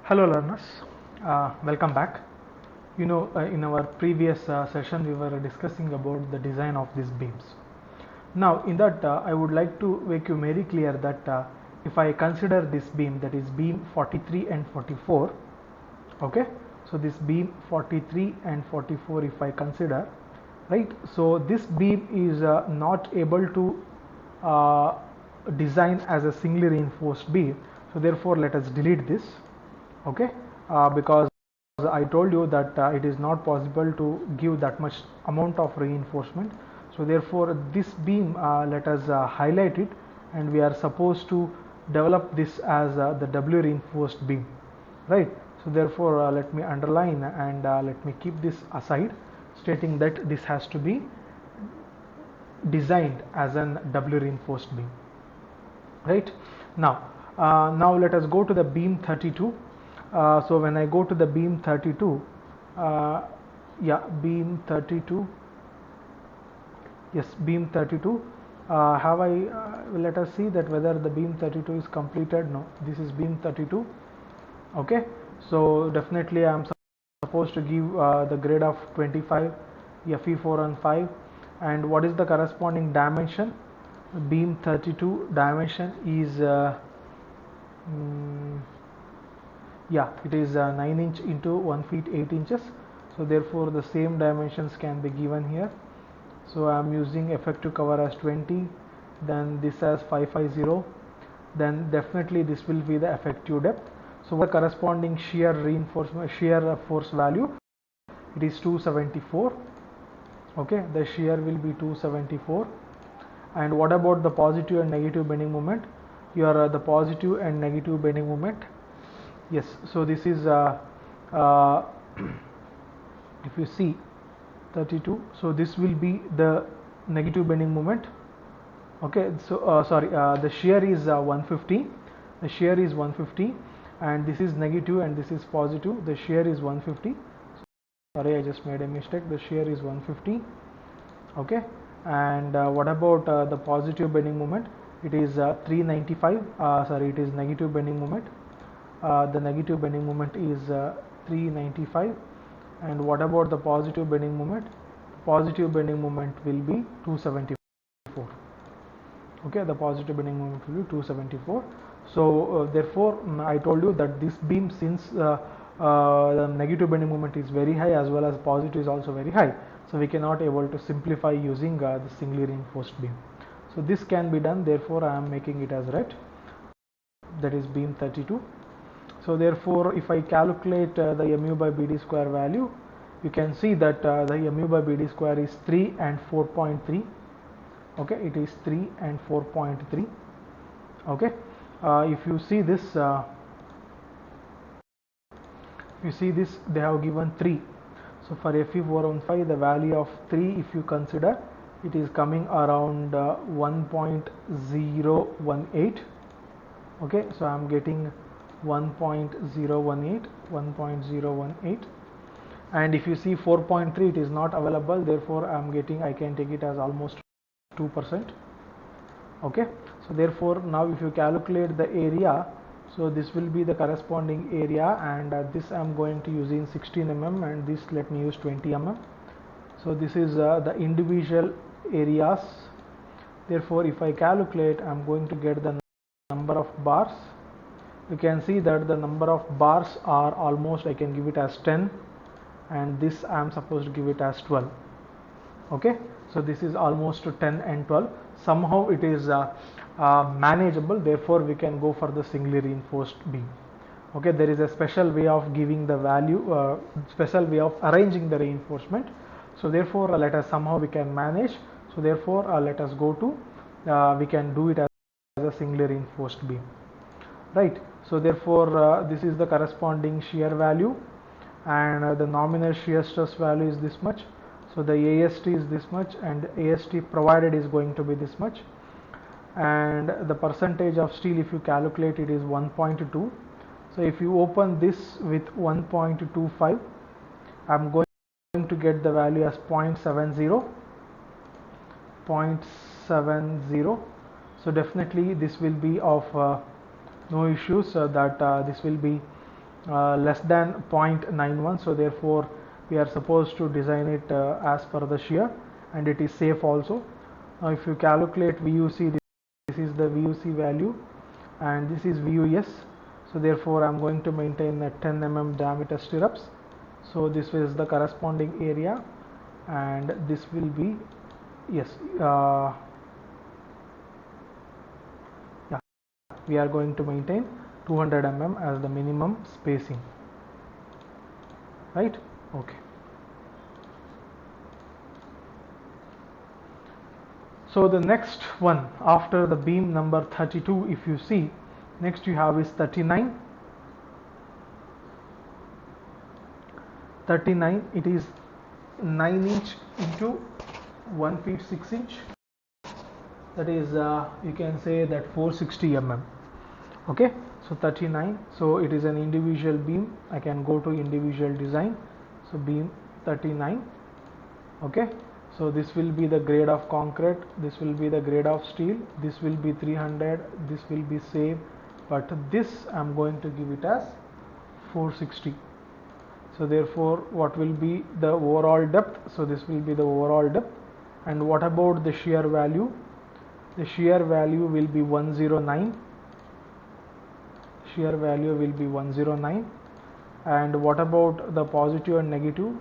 Hello learners, welcome back. In our previous session we were discussing about the design of these beams. Now in that I would like to make you very clear that if I consider this beam, that is beam 43 and 44, okay, so this beam 43 and 44 if I consider, right, so this beam is not able to uh, design as a singly reinforced beam, so therefore let us delete this, okay, because I told you that it is not possible to give that much amount of reinforcement. So therefore this beam, let us highlight it, and we are supposed to develop this as the W reinforced beam, right. So therefore let me underline and let me keep this aside, stating that this has to be designed as an W reinforced beam, right. Now let us go to the beam 32. So when I go to the beam 32, beam 32, yes, beam 32, have I, let us see that whether the beam 32 is completed. No, this is beam 32, okay. So definitely I am supposed to give the grade of 25, Fe4 and 5, and what is the corresponding dimension? Beam 32 dimension is it is 9 inch into 1 feet 8 inches. So therefore the same dimensions can be given here. So I am using effective cover as 20, then this as 550, then definitely this will be the effective depth. So the corresponding shear reinforcement, shear force value, it is 274, okay, the shear will be 274. And what about the positive and negative bending moment? Your the positive and negative bending moment, yes, so this is if you see 32, so this will be the negative bending moment, okay. So the shear is 150, the shear is 150, and this is negative and this is positive, the shear is 150. Sorry, I just made a mistake, the shear is 150, okay. And what about the positive bending moment? It is 395, it is negative bending moment. The negative bending moment is 395. And what about the positive bending moment? Positive bending moment will be 274, okay. The positive bending moment will be 274. So therefore I told you that this beam, since the negative bending moment is very high as well as positive is also very high, so we cannot able to simplify using the singly reinforced beam. So this can be done, therefore I am making it as red, that is beam 32. So therefore if I calculate the mu by bd square value, you can see that the mu by bd square is 3 and 4.3, okay, it is 3 and 4.3, okay. If you see this, they have given 3. So for Fe415 the value of 3, if you consider, it is coming around 1.018, okay. So I am getting 1.018, and if you see 4.3, it is not available, therefore I can take it as almost 2%, okay. So therefore now if you calculate the area, so this will be the corresponding area, and this I am going to use in 16 mm, and this let me use 20 mm. So this is the individual areas. Therefore if I calculate, I am going to get the number of bars. You can see that the number of bars are almost, I can give it as 10, and this I am supposed to give it as 12, okay. So this is almost 10 and 12. Somehow it is manageable, therefore we can go for the singly reinforced beam, okay. There is a special way of giving the value, special way of arranging the reinforcement. So therefore let us, somehow we can manage. So therefore let us go to, we can do it as a singly reinforced beam, right. So therefore this is the corresponding shear value, and the nominal shear stress value is this much. So the AST is this much, and AST provided is going to be this much, and the percentage of steel, if you calculate, it is 1.2. So if you open this with 1.25, I am going to get the value as 0.70. So definitely this will be of no issues, that this will be less than 0.91, so therefore we are supposed to design it as per the shear, and it is safe also. Now if you calculate VUC, this is the VUC value and this is VUS, so therefore I am going to maintain a 10 mm diameter stirrups. So this is the corresponding area, and this will be, yes, yeah, we are going to maintain 200 mm as the minimum spacing, right? Okay. So the next one after the beam number 32, if you see, next you have is 39. 39, it is 9 inch into 1 feet 6 inch, that is you can say that 460 mm. Okay, so 39, so it is an individual beam. I can go to individual design, so beam 39. Okay, so this will be the grade of concrete, this will be the grade of steel, this will be 300, this will be same, but this I am going to give it as 460. So therefore what will be the overall depth? So this will be the overall depth. And what about the shear value? The shear value will be 109. Shear value will be 109. And what about the positive and negative?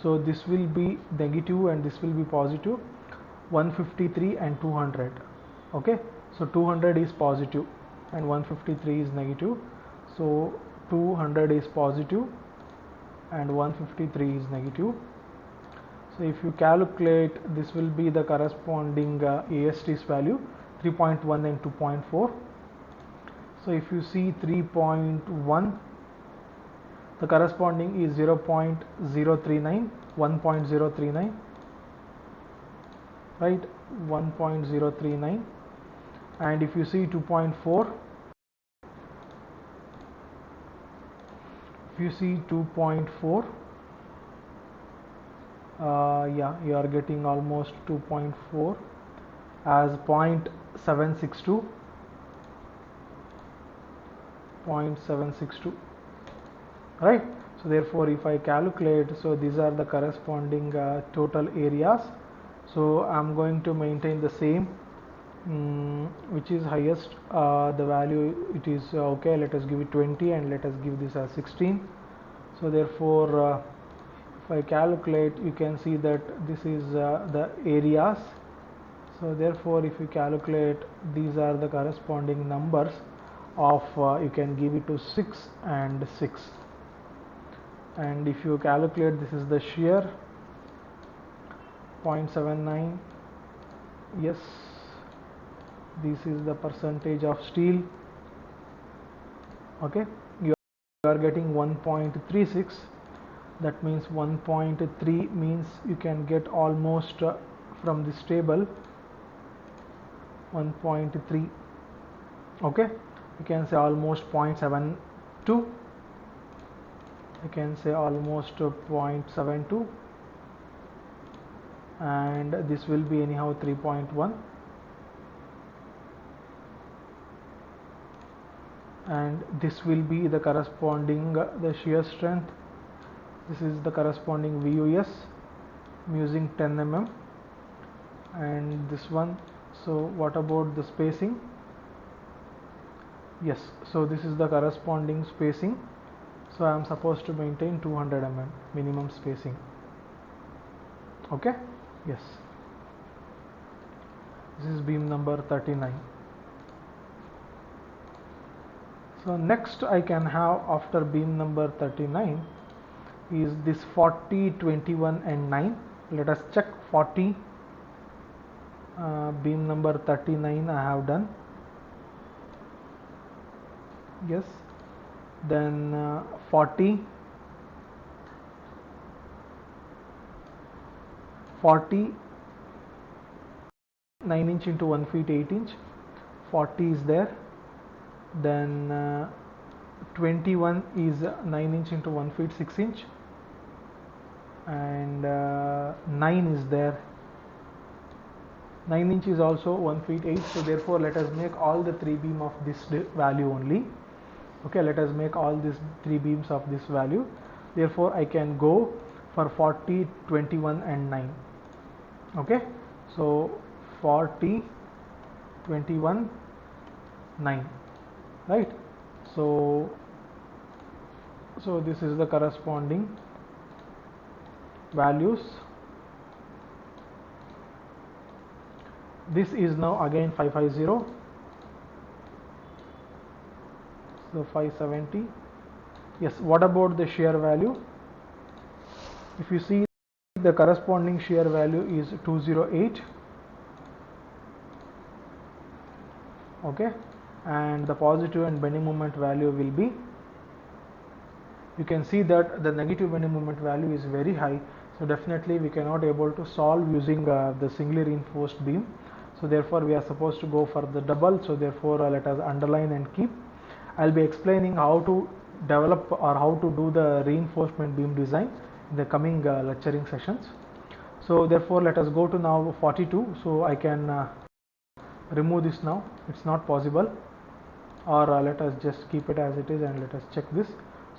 So this will be negative and this will be positive, 153 and 200. Okay, so 200 is positive and 153 is negative. So 200 is positive and 153 is negative. So if you calculate, this will be the corresponding AST's value, 3.1 and 2.4. So if you see 3.1, the corresponding is 0.039, 1.039, right, 1.039. And if you see 2.4, if you see 2.4, yeah, you are getting almost 2.4 as 0.762, 0.762, right? So therefore if I calculate, so these are the corresponding total areas. So I'm going to maintain the same, which is highest, the value it is okay, let us give it 20 and let us give this as 16. So therefore if I calculate, you can see that this is the areas. So therefore if you calculate, these are the corresponding numbers of you can give it to 6 and 6. And if you calculate, this is the shear 0.79, yes, this is the percentage of steel. Okay, you are getting 1.36, that means 1.3 means you can get almost from this table 1.3. okay, you can say almost 0.72, you can say almost 0.72, and this will be anyhow 3.1, and this will be the corresponding the shear strength. This is the corresponding VUS. I'm using 10 mm, and this one. So what about the spacing? Yes, so this is the corresponding spacing. So I am supposed to maintain 200 mm minimum spacing. Okay, yes, this is beam number 39. So next I can have after beam number 39 is this 40, 21 and 9. Let us check 40, beam number 39 I have done, yes. Then 40, 9 inch into 1 feet 8 inch, 40 is there. Then 21 is 9 inch into 1 feet 6 inch, and 9 is there. 9 inch is also 1 feet 8. So therefore let us make all the 3 beam of this value only. Okay, let us make all these 3 beams of this value. Therefore I can go for 40, 21 and 9. Okay, so 40, 21, 9, right? So this is the corresponding values. This is now again 550, so 570. Yes, what about the shear value? If you see, the corresponding shear value is 208. Okay, and the positive and bending moment value will be, you can see that the negative bending moment value is very high, so definitely we cannot able to solve using the singly reinforced beam. So therefore we are supposed to go for the double. So therefore let us underline and keep. I'll be explaining how to develop or how to do the reinforcement beam design in the coming lecturing sessions. So therefore let us go to now 42. So I can remove this now, it's not possible, or let us just keep it as it is and let us check this.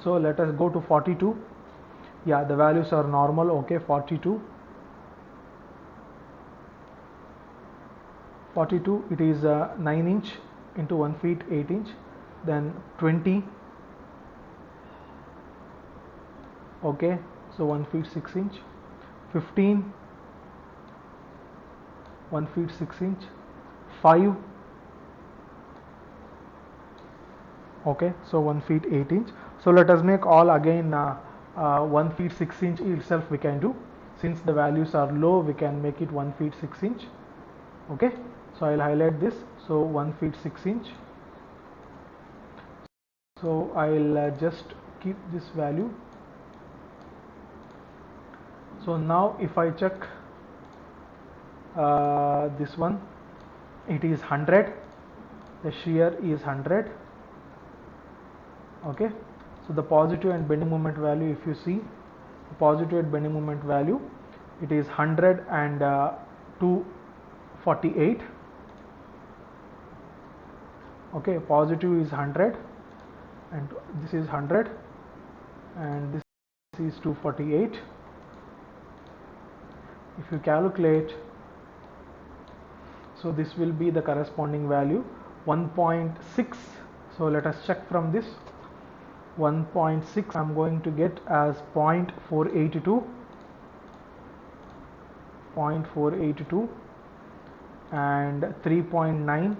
So let us go to 42. Yeah, the values are normal. Okay, 42, it is 9 inch into 1 feet 8 inch, then 20. Okay, so 1 feet 6 inch, 15, 1 feet 6 inch, 5. Okay, so 1 feet 8 inch. So let us make all again 1 feet 6 inch itself we can do. Since the values are low, we can make it 1 feet 6 inch. Okay, so I'll highlight this. So 1 feet 6 inch. So I'll just keep this value. So now if I check this one, it is 100. The shear is 100. Okay, so the positive and bending moment value, if you see, the positive and bending moment value, it is 100 and 248. Okay, positive is 100 and this is 100 and this is 248. If you calculate, so this will be the corresponding value 1.6. So let us check from this. 1.6 I'm going to get as 0.482, and 3.9.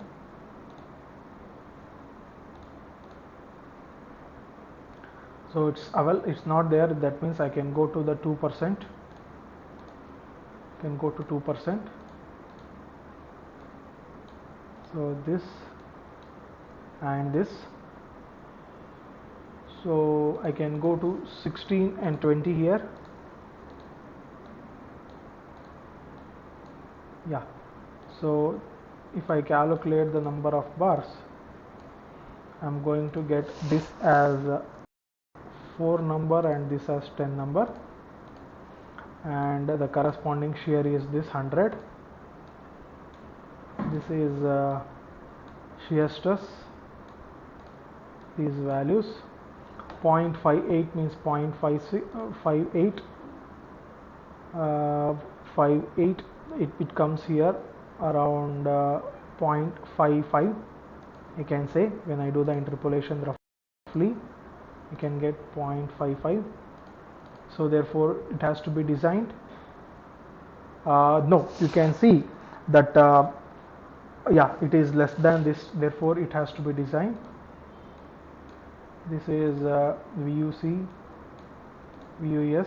So it's not there. That means I can go to the 2%. Can go to 2%. So this and this. So I can go to 16 and 20 here. Yeah, so if I calculate the number of bars, I'm going to get this as 4 number and this as 10 number, and the corresponding shear is this 100. This is shear stress, these values. 0.58 means 0.58, 58, it comes here around 0.55, I can say. When I do the interpolation roughly, you can get 0.55. So therefore it has to be designed. No, you can see that yeah, it is less than this, therefore it has to be designed. This is VUC, VUS,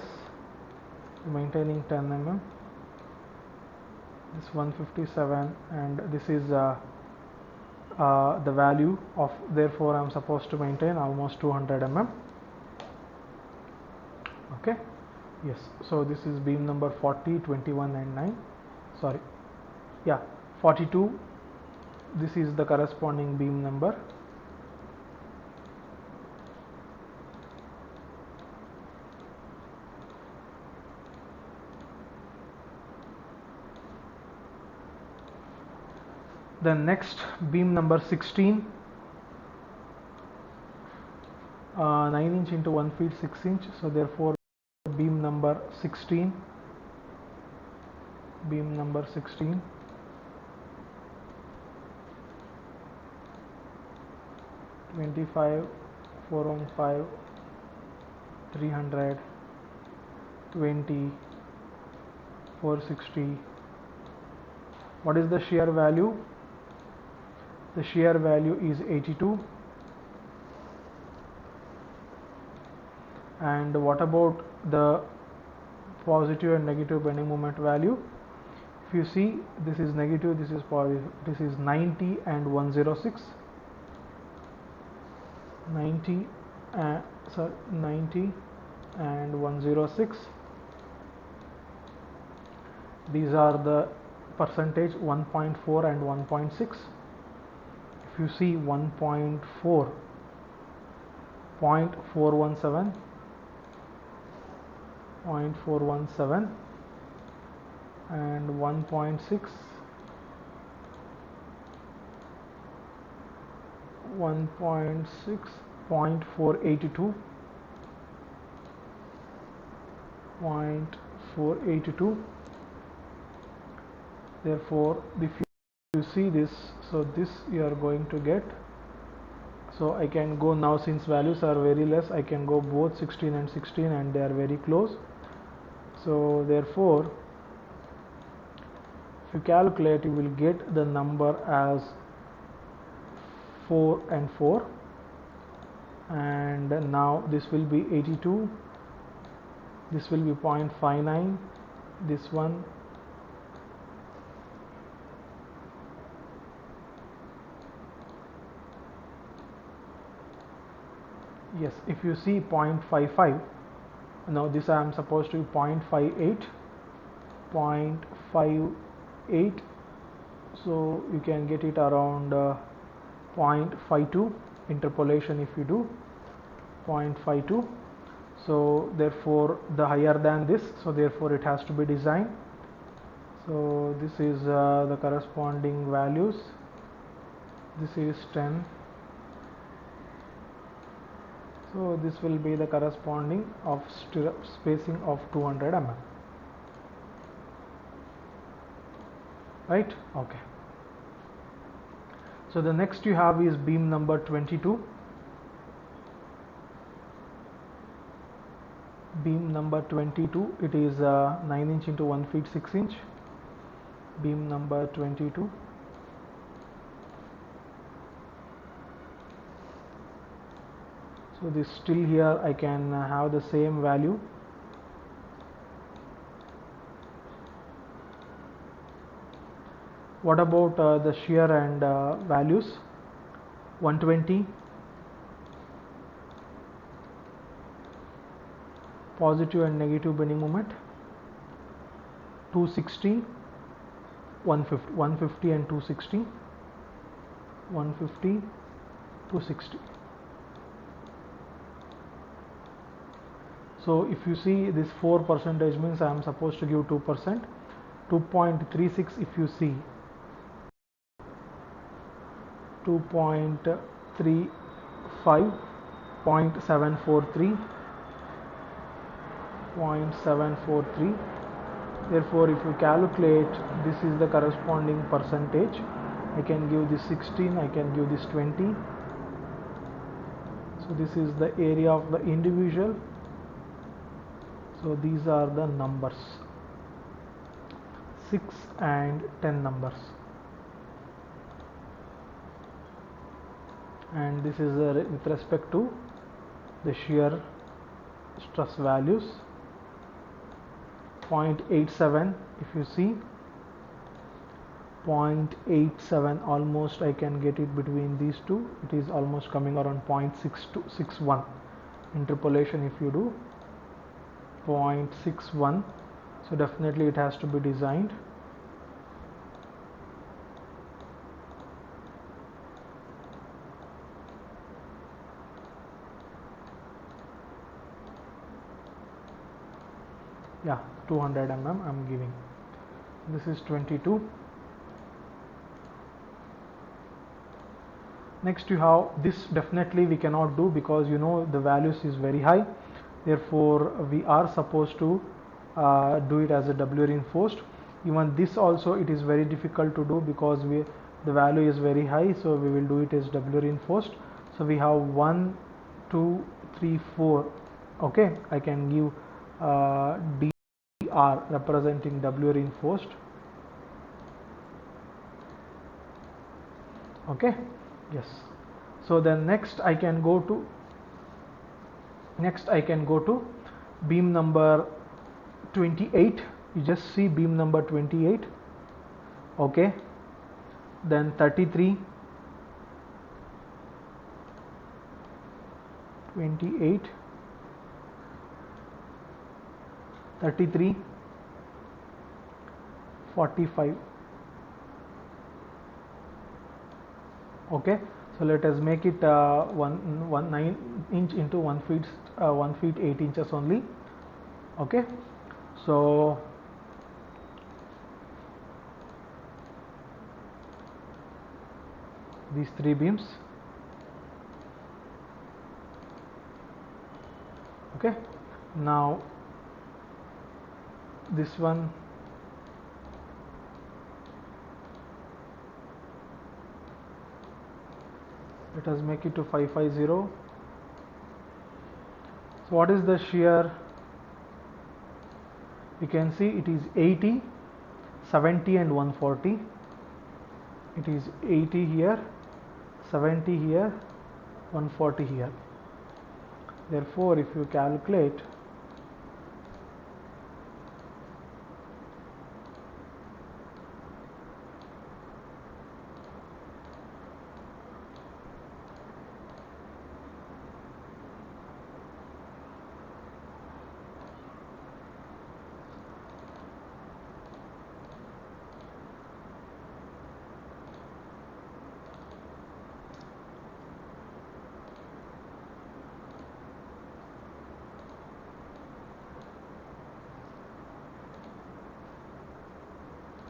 maintaining 10 mm. This 157, and this is the value of, therefore I am supposed to maintain almost 200 mm. Okay, yes, so this is beam number 40, 21 and 9. Sorry, yeah, 42. This is the corresponding beam number. Then next, beam number 16. 9 inch into 1 feet 6 inch, so therefore beam number 16, 25, 415, 300, 20, 460. What is the shear value? The shear value is 82. And what about the positive and negative bending moment value? If you see, this is negative, this is positive, this is 90 and 106. 90 and 106. These are the percentage 1.4 and 1.6. If you see 1.4, 0.417, 0.417 and 1.6, 1.6, 0.482, 0.482. Therefore, if you see this, so this you are going to get. So I can go now, since values are very less, I can go both 16 and 16 and they are very close. So therefore, if you calculate, you will get the number as 4 and 4, and now this will be 82, this will be 0.59, this one, yes, if you see 0.55, now this I am supposed to be 0.58, 0.58, so you can get it around 0.52 interpolation if you do 0.52. So therefore the higher than this, so therefore it has to be designed. So this is the corresponding values. This is 10. So this will be the corresponding of stirrup spacing of 200 mm. Right? Okay. So the next you have is beam number 22. Beam number 22, it is 9 inch into 1 feet 6 inch. Beam number 22. So this still here I can have the same value. What about the shear and values? 120, positive and negative bending moment, 260, 150, 150 and 260, 150, 260. So if you see this 4% means I am supposed to give 2%, 2.36 if you see, 2.35, 0.743, 0.743. Therefore, if you calculate, this is the corresponding percentage. I can give this 16, I can give this 20. So this is the area of the individual. So these are the numbers, 6 and 10 numbers. And this is with respect to the shear stress values. 0.87 if you see, 0.87 almost I can get it between these two. It is almost coming around 0.6261 interpolation if you do 0.61. So definitely it has to be designed. Yeah, 200 mm I'm giving. This is 22. Next you have this. Definitely we cannot do because you know the values is very high, therefore we are supposed to do it as a W reinforced. Even this also it is very difficult to do because the value is very high, so we will do it as W reinforced. So we have 1 2 3 4. Okay, I can give DR representing W reinforced. Okay, yes. So then next I can go to beam number 28. You just see beam number 28. Okay, then 33, 28, 33, 45. Okay, so let us make it 9 inch into 1 feet 1 feet 8 inches only. Okay, so these 3 beams. Okay, now this one, let us make it to 550. So what is the shear? You can see it is 80, 70 and 140. It is 80 here, 70 here, 140 here. Therefore if you calculate,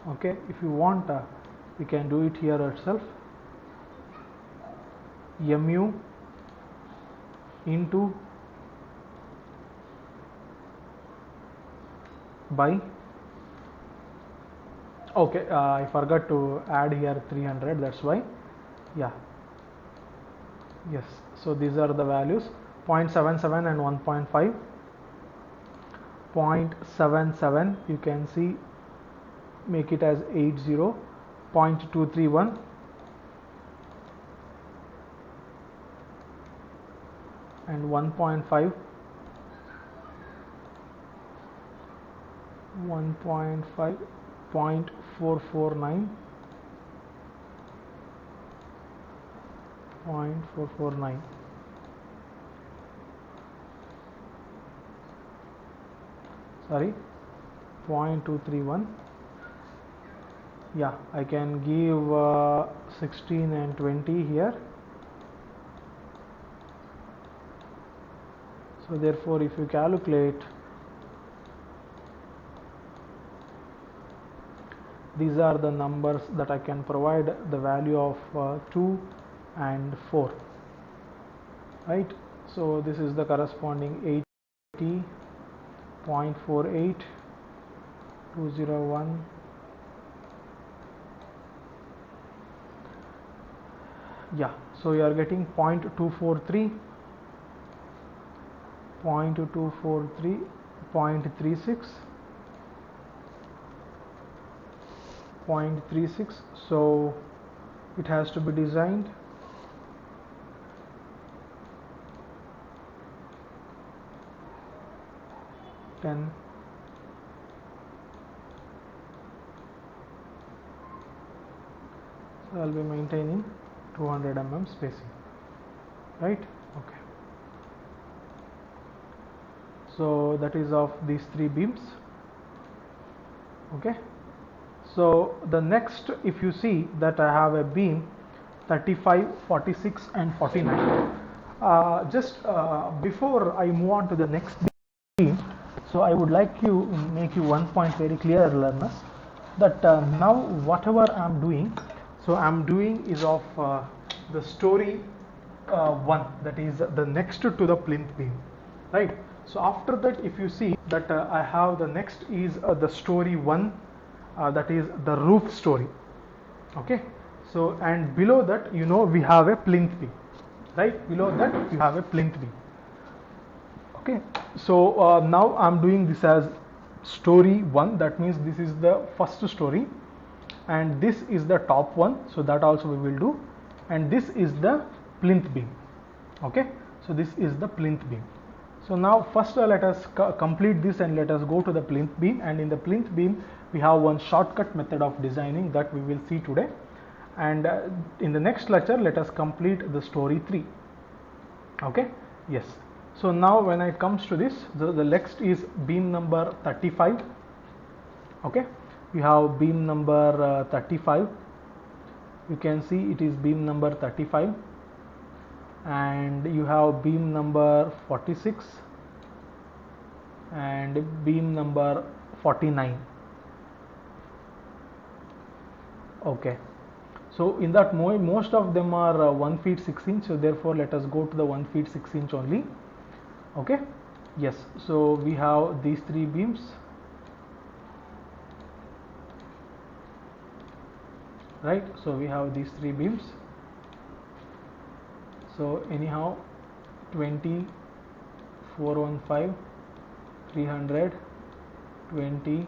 okay, if you want we can do it here itself. Mu into by, okay, I forgot to add here 300, that's why. Yeah, yes, so these are the values, 0.77 and 1.5. 0.77 you can see, make it as 80. 0.231, and 1.5, 1.5, 0.449, 0.449. Sorry, 0.231. Yeah, I can give 16 and 20 here. So therefore if you calculate, these are the numbers that I can provide, the value of 2 and 4, right? So this is the corresponding 80, 0.48, 201, yeah, so you are getting 0.243, 0.243, 0.36, 0.36. So it has to be designed. Then so I'll be maintaining 200 mm spacing, right? Okay, so that is of these 3 beams. Okay, so the next, if you see that I have a beam 35, 46 and 49. Just before I move on to the next beam, so I would like to make you one point very clear, learners, that now whatever I am doing, so I am doing is of the story 1, that is the next to the plinth beam, right? So after that, if you see that I have the next is the story 1, that is the roof story. Okay, so and below that, you know, we have a plinth beam, right? Below that you have a plinth beam. Okay, so now I'm doing this as story 1, that means this is the first story, and this is the top one, so that also we will do, and this is the plinth beam. Okay, so this is the plinth beam. So now first let us complete this and let us go to the plinth beam, and in the plinth beam we have one shortcut method of designing that we will see today, and in the next lecture let us complete the story 3. Okay, yes. So now when it comes to this, the next is beam number 35. Okay, we have beam number 35. You can see it is beam number 35, and you have beam number 46 and beam number 49. Okay, so in that most of them are 1 feet 6 inch, so therefore let us go to the 1 feet 6 inch only. Okay, yes, so we have these 3 beams, right? So we have these 3 beams. So anyhow, 20, 415, 300, 20.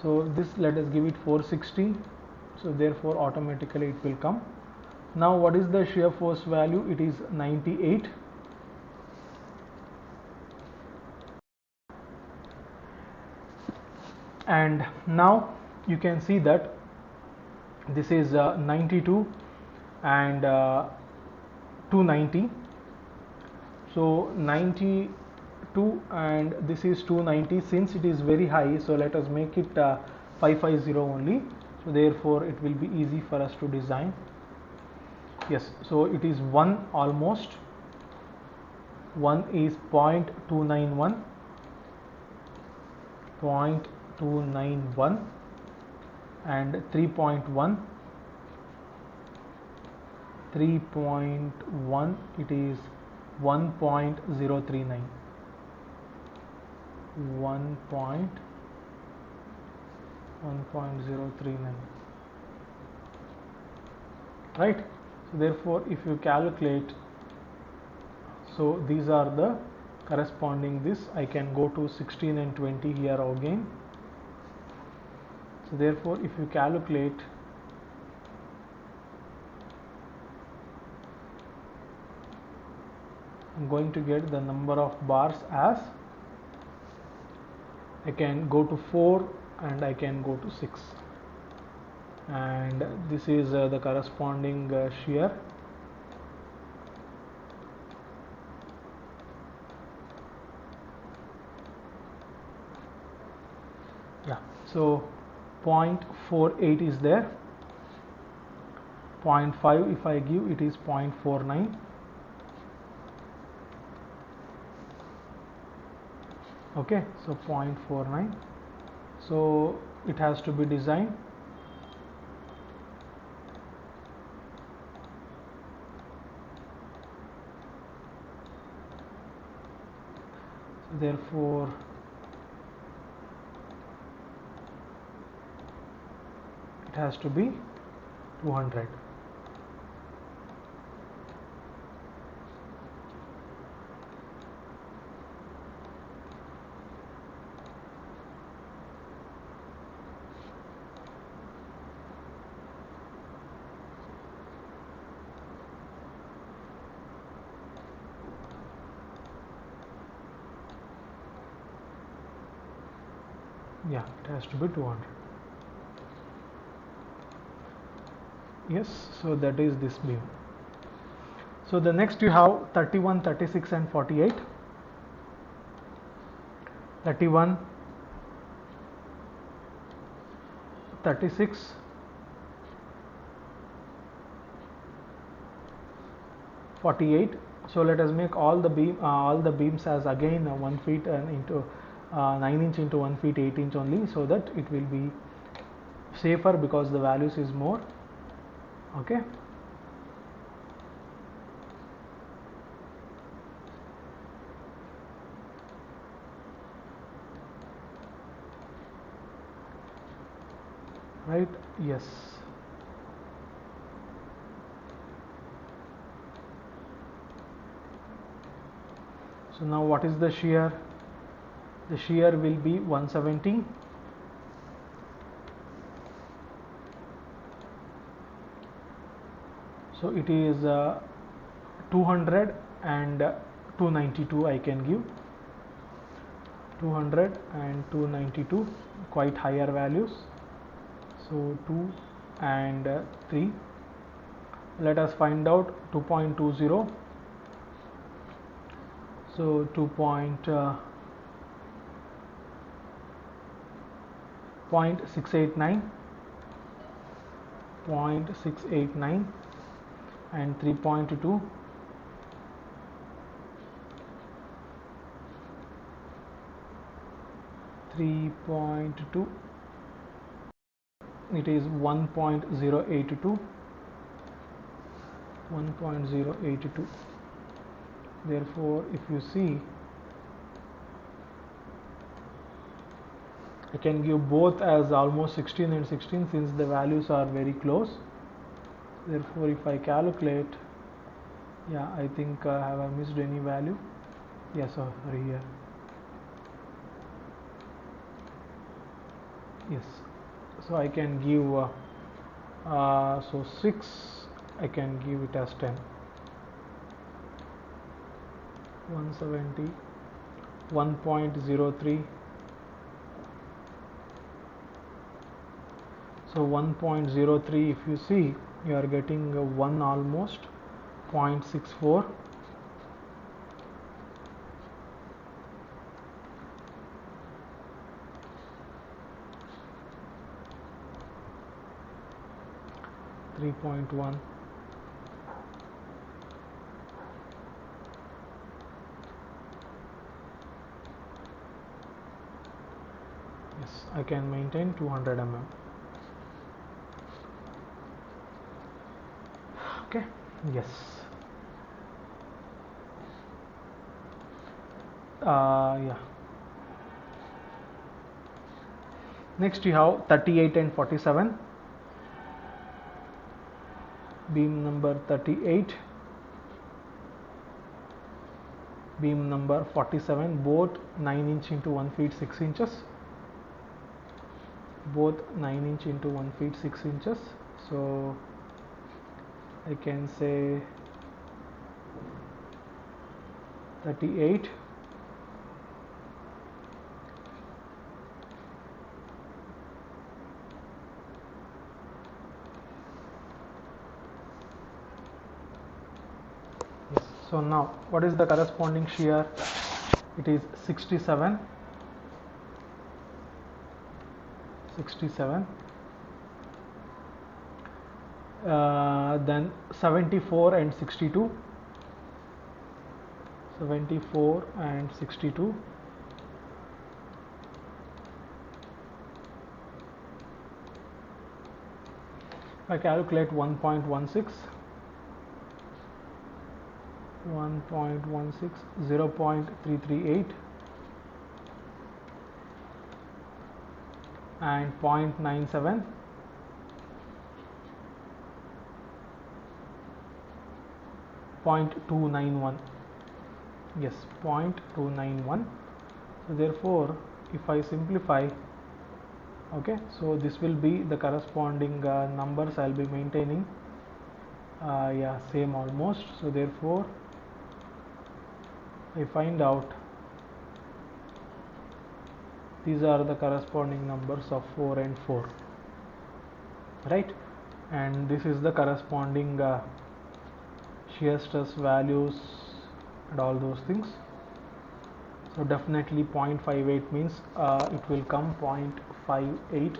So this, let us give it 460. So therefore automatically it will come. Now what is the shear force value? It is 98. And now you can see that this is 92 and 290. So 92 and this is 290. Since it is very high, so let us make it 550 only. So therefore it will be easy for us to design. Yes, so it is 1 almost. 1 is 0.291, 0.291, and 3.1, 3.1, it is 1.039, 1.039, right? So therefore if you calculate, so these are the corresponding this, I can go to 16 and 20 here again. So therefore if you calculate, I'm going to get the number of bars as, I can go to 4 and I can go to 6, and this is the corresponding shear. Yeah, so 0.48 is there, 0.5 if I give, it is 0.49. Okay, so 0.49. So it has to be designed. So therefore it has to be 200. Yeah, it has to be 200. Yes, so that is this beam. So the next you have 31, 36 and 48. 31, 36, 48. So let us make all the beams as again 1 feet and into 9 inch into 1 feet 8 inch only, so that it will be safer because the values is more. Okay, right? Yes. So now what is the shear? The shear will be 170. So it is 200 and 292 I can give. 200 and 292, quite higher values. So 2 and 3. Let us find out 2.20. So 0.689 and 3.2. 3.2, it is 1.082. 1.082. Therefore, if you see, I can give both as almost 16 and 16 since the values are very close. Therefore, if I calculate, yeah, I think have I missed any value? Yes, sorry, here. Yes, so I can give so 6, I can give it as 10. 170, 1.03. So 1.03, if you see, you are getting 1 almost 0.64. .1. Yes, I can maintain 200 mm. Okay, yes. Yeah. Next you have 38 and 47. Beam number 38, beam number 47, both 9 inch into 1 feet 6 inches. Both 9 inch into 1 feet 6 inches. So I can say 38. Yes. So now what is the corresponding shear? It is 67. 67. Then 74 and 62. 74 and 62. I calculate 1.16. 1.16, 0.338 and 0.97. 0.291. Yes, 0.291. So therefore, if I simplify, okay, so this will be the corresponding numbers I'll be maintaining. Yeah, same almost. So therefore, I find out these are the corresponding numbers of 4 and 4, right? And this is the corresponding shear stress values and all those things. So definitely 0.58 means it will come 0.58.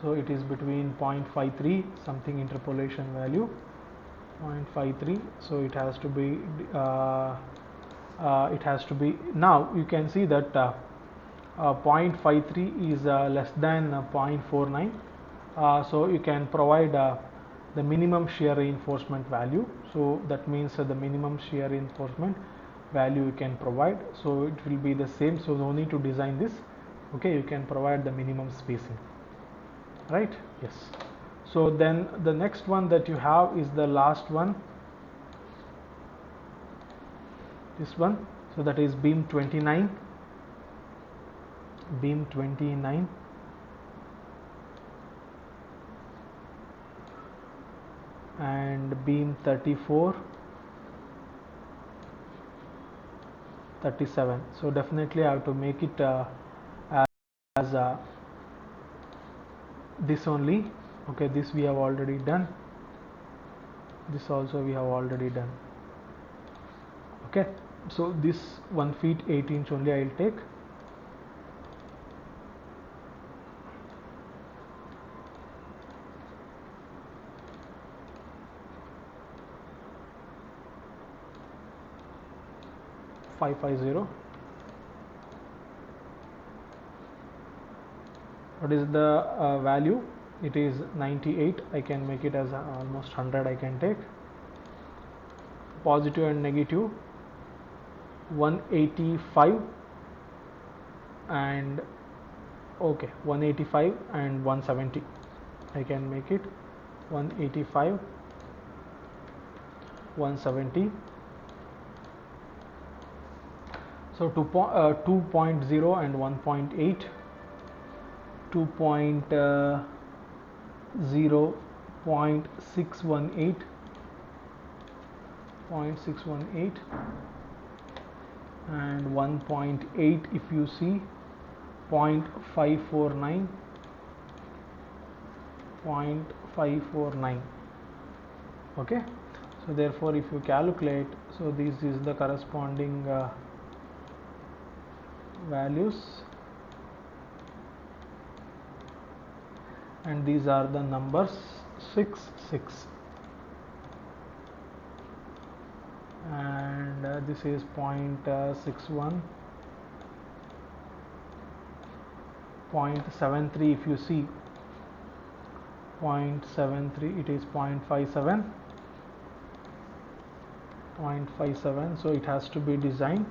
So it is between 0.53 something interpolation value, 0.53. So it has to be now you can see that 0.53 is less than 0.49. So you can provide the minimum shear reinforcement value. So that means the minimum shear reinforcement value you can provide. So it will be the same. So no need to design this. Okay, you can provide the minimum spacing. right? Yes. So then the next one that you have is the last one, this one. So that is beam 29, beam 29, and beam 34, 37. So definitely I have to make it as this only. Okay, this we have already done, this also we have already done. Okay, so this 1 feet 8 inch only I will take. .550. What is the value? It is 98. I can make it as almost 100. I can take positive and negative 185 and okay 185 and 170. I can make it 185, 170. So 2.0 and 1.8, 2.0, 0.618, 0.618, and 1.8 if you see 0.549, 0.549. okay, so therefore if you calculate, so this is the corresponding values, and these are the numbers 6, 6, and this is 0.61, 0.73 if you see 0.73, it is 0.57, 0.57, so it has to be designed.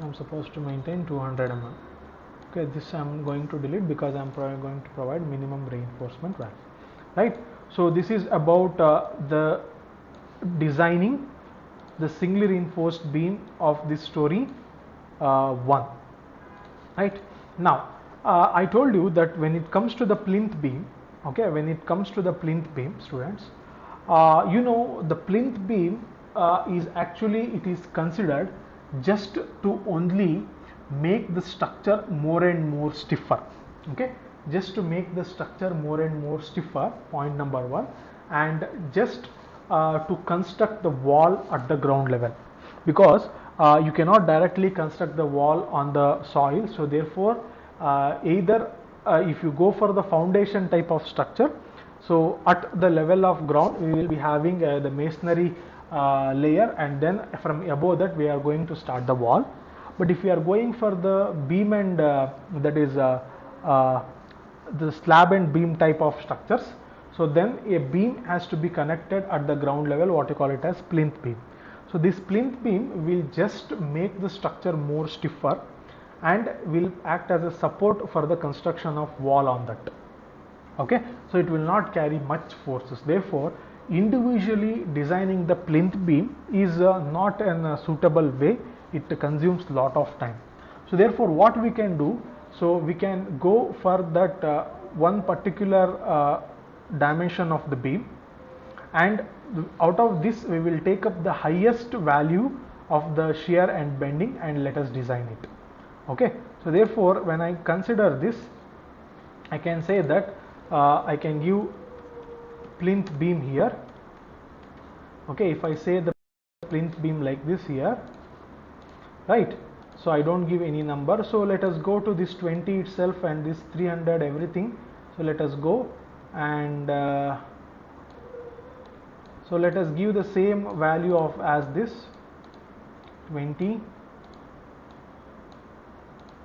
I'm supposed to maintain 200 mm. Okay, this I'm going to delete because I'm going to provide minimum reinforcement value, right? So this is about the designing the singly reinforced beam of this story 1, right? Now I told you that when it comes to the plinth beam, okay, when it comes to the plinth beam, students, you know, the plinth beam is actually, it is considered just to only make the structure more and more stiffer, okay, just to make the structure more and more stiffer, point number 1, and just to construct the wall at the ground level, because you cannot directly construct the wall on the soil. So therefore either if you go for the foundation type of structure, so at the level of ground we will be having the masonry layer, and then from above that we are going to start the wall. But if we are going for the beam and that is the slab and beam type of structures, so then a beam has to be connected at the ground level, what you call it as plinth beam. So this plinth beam will just make the structure more stiffer and will act as a support for the construction of wall on that. Okay, so it will not carry much forces. Therefore individually designing the plinth beam is not a suitable way, it consumes lot of time. So therefore what we can do, so we can go for that one particular dimension of the beam, and out of this we will take up the highest value of the shear and bending and let us design it. Okay, so therefore when I consider this, I can say that I can give plinth beam here. Okay, if I say the plinth beam like this here, right, so I don't give any number. So let us go to this 20 itself and this 300 everything. So let us go and so let us give the same value of as this 20.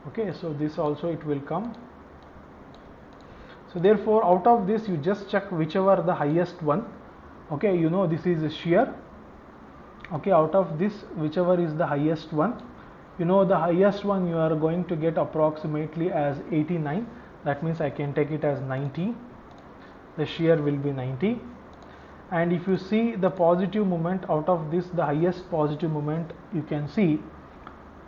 Okay, so this also it will come. So therefore out of this you just check whichever the highest one. Okay, you know this is a shear. Okay, out of this whichever is the highest one, you know the highest one you are going to get approximately as 89. That means I can take it as 90. The shear will be 90. And if you see the positive moment out of this, the highest positive moment, you can see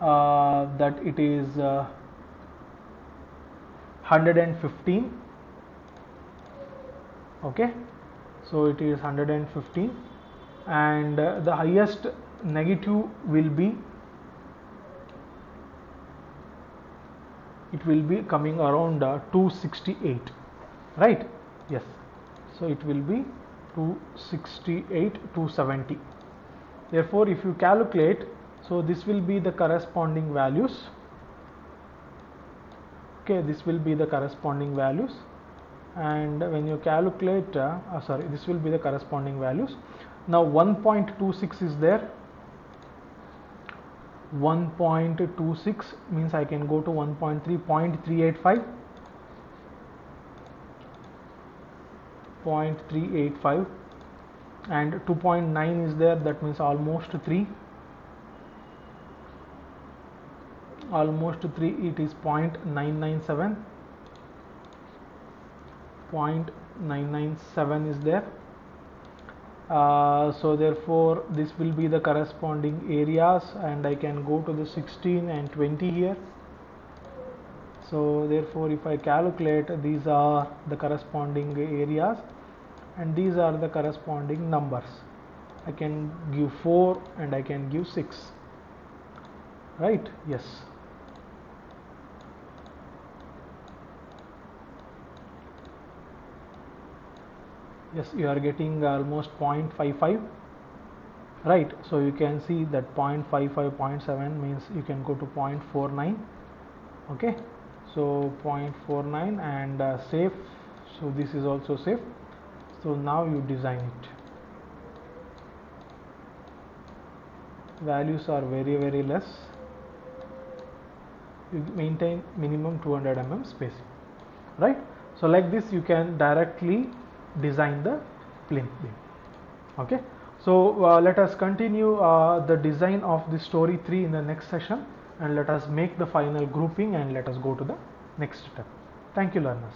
that it is 115. Okay, so it is 115, and the highest negative will be, it will be coming around 268, right? Yes, so it will be 268, 270. Therefore if you calculate, so this will be the corresponding values. Okay, this will be the corresponding values, and when you calculate this will be the corresponding values. Now 1.26 is there. 1.26 means I can go to 1.3, 0.385, 0.385, and 2.9 is there. That means almost 3. Almost 3. It is 0.997. 0.997 is there. So therefore this will be the corresponding areas, and I can go to the 16 and 20 here. So therefore if I calculate, these are the corresponding areas and these are the corresponding numbers. I can give 4 and I can give 6, right? Yes. Yes, you are getting almost 0.55, right? So you can see that 0.55, 0.7 means you can go to 0.49. Okay, so 0.49 and safe. So this is also safe. So now you design it. Values are very less. You maintain minimum 200 mm spacing, right? So like this you can directly design the plinth beam. Okay, so let us continue the design of the story 3 in the next session, and let us make the final grouping and let us go to the next step. Thank you, learners.